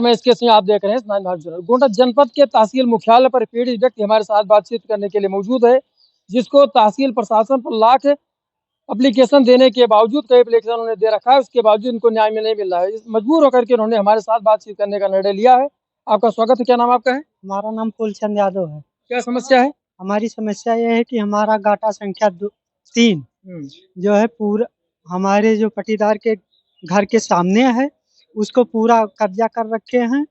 मैं इसके सिंह आप देख रहे हैं गोंडा जनपद के तहसील मुख्यालय पर पीड़ित व्यक्ति हमारे साथ बातचीत करने के लिए मौजूद है, जिसको तहसील प्रशासन पर लाख एप्लीकेशन देने के बावजूद कई एप्लीकेशन उन्होंने दे रखा है, उसके बावजूद इनको न्याय में नहीं मिल रहा है। मजबूर होकर के उन्होंने हमारे साथ बातचीत करने का निर्णय लिया है। आपका स्वागत है। क्या नाम आपका है? हमारा नाम फूलचंद यादव है। क्या समस्या है? हमारी समस्या यह है कि हमारा गाटा संख्या 3 जो है पूरा हमारे जो पटीदार के घर के सामने है, उसको पूरा कब्जा कर रखे हैं।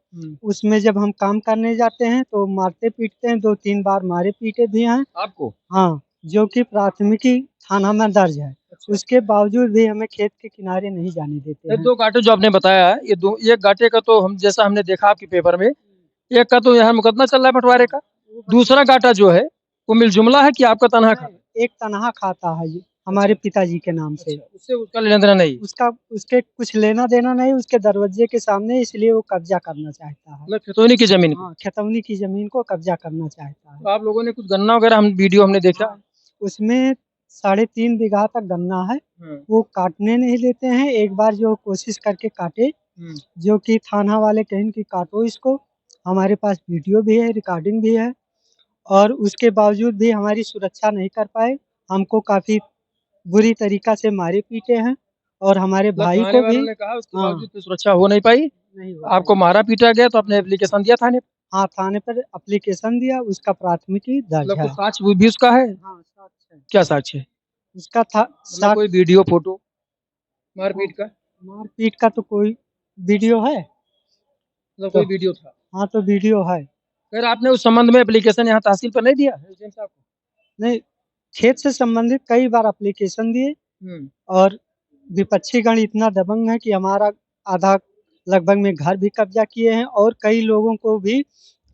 उसमें जब हम काम करने जाते हैं तो मारते पीटते हैं, 2-3 बार मारे पीटे भी हैं आपको। हाँ, जो कि प्राथमिकी थाना में दर्ज है। अच्छा। उसके बावजूद भी हमें खेत के किनारे नहीं जाने देते हैं। 2 गाटे जो आपने बताया है, ये दो, एक गाटे का तो हम जैसा हमने देखा आपके पेपर में, एक का तो यहाँ मुकदमा चल रहा है बंटवारे का, दूसरा गाटा जो है वो मिल जुमला है कि आपका तनहा खाता? एक तनहा खाता है ये हमारे पिताजी के नाम से। उससे उसका लेना देना नहीं? उसके कुछ लेना देना नहीं, उसके दरवाजे के सामने, इसलिए वो कब्जा करना चाहता है। मतलब खतौनी की जमीन? हाँ, खतौनी की जमीन को कब्जा करना चाहता है। तो आप लोगों ने कुछ गन्ना वगैरह हम वीडियो हमने देखा। हाँ, उसमें 3.5 बीघा तक गन्ना है, वो काटने नहीं देते हैं। एक बार जो कोशिश करके काटे, जो कि थाना वाले कहें कि काटो इसको, हमारे पास वीडियो भी है, रिकॉर्डिंग भी है, और उसके बावजूद भी हमारी सुरक्षा नहीं कर पाए। हमको काफी बुरी तरीका से मारे पीटे हैं, और हमारे भाई को भी कहा उसके बावजूद तो सुरक्षा हो नहीं पाई। नहीं आपको मारा पीटा गया तो आपने एप्लीकेशन दिया थाने? हाँ, थाने पर एप्लीकेशन दिया, उसका प्राथमिकी दर्ज है। साक्ष्य भी उसका है? हाँ, साक्ष्य है। क्या साक्ष्य है उसका? था कोई वीडियो फोटो मारपीट का? मारपीट का तो कोई वीडियो है? मतलब कोई वीडियो था? हाँ, तो वीडियो है। फिर आपने उस संबंध में एप्लीकेशन यहाँ तहसील पर नहीं दिया साहब को? नहीं, खेत से संबंधित कई बार एप्लीकेशन दिए, और विपक्षी गण इतना दबंग है कि हमारा आधा लगभग में घर भी कब्जा किए हैं, और कई लोगों को भी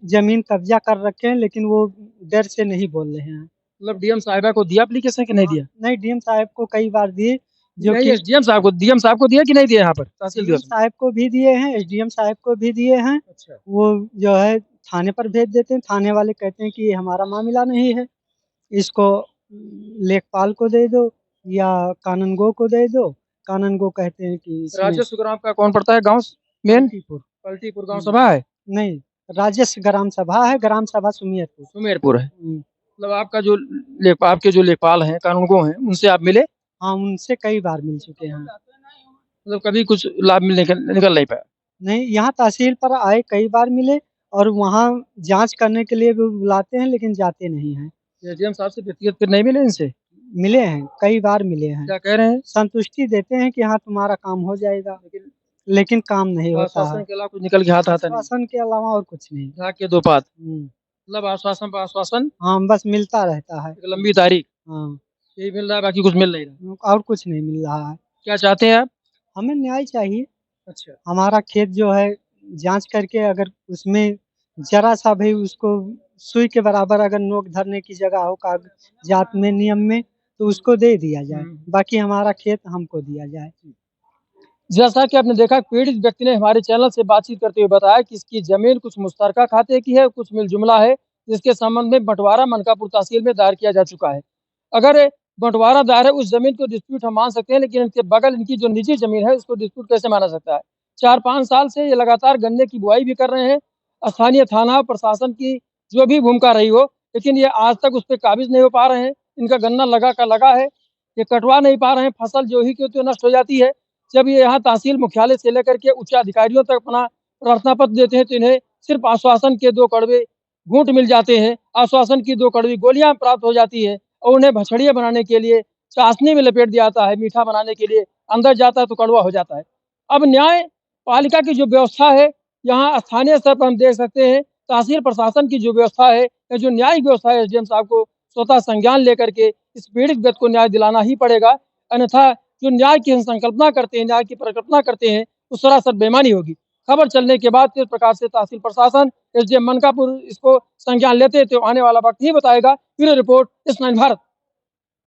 जमीन कब्जा कर रखे हैं, लेकिन वो डर से नहीं बोल रहे हैं। मतलब डीएम साहिबा को दिया एप्लीकेशन कि नहीं दिया? नहीं, डीएम साहब को कई बार दिए, जो कि डीएम साहब को दिया कि नहीं दिया? यहाँ पर तहसील साहब को भी दिए हैं, एसडीएम साहब को भी दिए हैं। अच्छा। वो जो है थाने पर भेज देते हैं, थाने वाले कहते हैं कि ये हमारा मामला नहीं है, इसको लेखपाल को दे दो या कानूनगो को दे दो। कानूनगो कहते हैं कि राजस्व ग्राम का कौन पड़ता है गाँव मेन? पलटीपुर गाँव सभा है? नहीं, राजस्व ग्राम सभा है, ग्राम सभा सुमेरपुर है। मतलब आपका जो आपके जो लेखपाल हैं, कानूनगो हैं, उनसे आप मिले? हाँ, उनसे कई बार मिल चुके हैं। मतलब कभी कुछ लाभ निकल नहीं पाया? नहीं, यहाँ तहसील पर आए, कई बार मिले, और वहाँ जांच करने के लिए भी बुलाते हैं, लेकिन जाते नहीं हैं। एसडीएम साहब से व्यक्तिगत फिर नहीं मिले इनसे? मिले हैं, कई बार मिले हैं। क्या कह रहे हैं? संतुष्टि देते हैं कि हाँ, तुम्हारा काम हो जाएगा, लेकिन काम नहीं होता है। के अलावा कुछ निकल के हाथ आता नहीं? आश्वासन के अलावा और कुछ नहीं। झाग के दो पात। मतलब आश्वासन पर आश्वासन। हाँ, बस मिलता रहता है। एक लंबी तारीख। हाँ, यही मिल रहा है, बाकी कुछ मिल नहीं रहा। और कुछ नहीं मिल रहा है। क्या चाहते हैं आप? हमें न्याय चाहिए। अच्छा। हमारा खेत जो है जांच करके, अगर उसमें जरा सा भी उसको सुई के बराबर अगर नोक धरने की जगह हो कागजात में, नियम में, तो उसको दे दिया जाए। बाकी हमारा खेत हमको दिया जाए। जैसा कि आपने देखा, पीड़ित व्यक्ति ने हमारे चैनल से बातचीत करते हुए बताया कि इसकी जमीन कुछ मुश्तरका खाते की है, कुछ मिल जुमला है, जिसके संबंध में बंटवारा मनकापुर तहसील में दायर किया जा चुका है। अगर बंटवारा दायर है, उस जमीन को डिस्प्यूट हम मान सकते हैं, लेकिन इनके बगल इनकी जो निजी जमीन है, उसको डिस्प्यूट कैसे माना सकता है? 4-5 साल से ये लगातार गन्ने की बुआई भी कर रहे हैं। स्थानीय थाना प्रशासन की जो भी भूमिका रही हो, लेकिन ये आज तक उस पर काबिज नहीं हो पा रहे हैं। इनका गन्ना लगा का लगा है, ये कटवा नहीं पा रहे हैं। फसल जो ही की तो नष्ट हो जाती है। जब ये यहाँ तहसील मुख्यालय से लेकर के उच्च अधिकारियों तक अपना प्रार्थना पत्र देते हैं, तो इन्हें सिर्फ आश्वासन के 2 कड़वे घूंट मिल जाते हैं, आश्वासन की 2 कड़वी गोलियां प्राप्त हो जाती है, और उन्हें भछड़िया बनाने के लिए चाशनी में लपेट दिया जाता है। मीठा बनाने के लिए अंदर जाता है तो कड़वा हो जाता है। अब न्याय पालिका की जो व्यवस्था है, यहाँ स्थानीय स्तर पर हम देख सकते हैं, तहसील प्रशासन की जो व्यवस्था है, जो न्यायिक व्यवस्था है, एसडीएम साहब को स्वतः संज्ञान लेकर के इस पीड़ित व्यक्ति को न्याय दिलाना ही पड़ेगा। अन्यथा जो न्याय की हम संकल्पना करते हैं, न्याय की परिकल्पना करते हैं, वो सरासर बेईमानी होगी। खबर चलने के बाद किस प्रकार से तहसील प्रशासन, एसडीएम मनकापुर इसको संज्ञान लेते हैं, तो आने वाला वक्त ही बताएगा। ब्यूरो रिपोर्ट, इस 9 भारत।